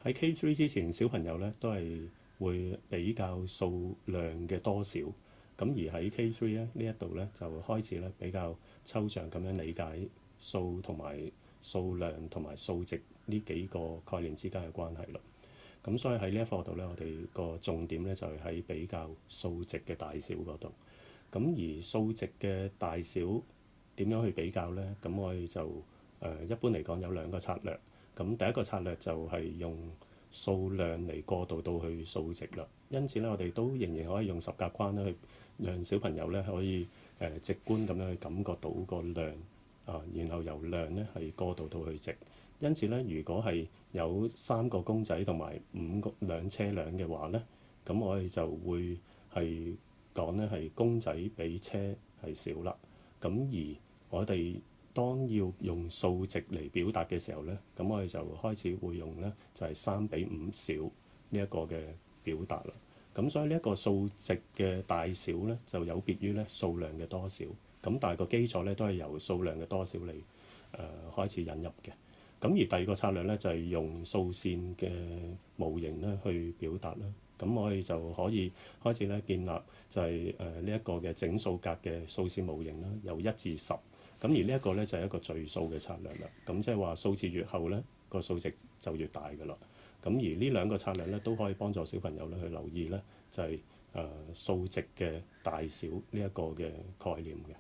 喺 K3 之前，小朋友咧都係會比較數量嘅多少，咁而喺 K3 咧呢一度咧就開始咧比較抽象咁樣理解數同埋數量同埋數值呢幾個概念之間嘅關係咯。咁所以喺呢一課度咧，我哋個重點咧就係喺比較數值嘅大小嗰度。咁而數值嘅大小點樣去比較呢？咁我哋就一般嚟講有兩個策略。咁第一個策略就係用數量嚟過渡到去數值啦。因此咧，我哋都仍然可以用十格框咧去讓小朋友咧可以直觀咁樣去感覺到個量然後由量咧係過渡到去值。因此咧，如果係有3個公仔同埋5輛車輛嘅話咧，咁我哋就會係講咧係公仔比車係少啦。咁而我哋當要用數值嚟表達嘅時候咧，咁我哋就開始會用咧就係3比5少呢一個嘅表達啦。咁所以呢一個數值嘅大小咧就有別於咧數量嘅多少。咁但係個基礎咧都係由數量嘅多少嚟開始引入嘅。咁而第二個策略咧就係用數線嘅模型咧去表達啦。咁我哋就可以開始咧建立就係呢一個嘅整數格嘅數線模型啦，由1至10。咁而呢一個咧就係一個序數嘅策略啦。咁即係話數字越後咧個數值就越大㗎啦。咁而呢兩個策略咧都可以幫助小朋友咧去留意咧就係數值嘅大小呢一個嘅概念嘅。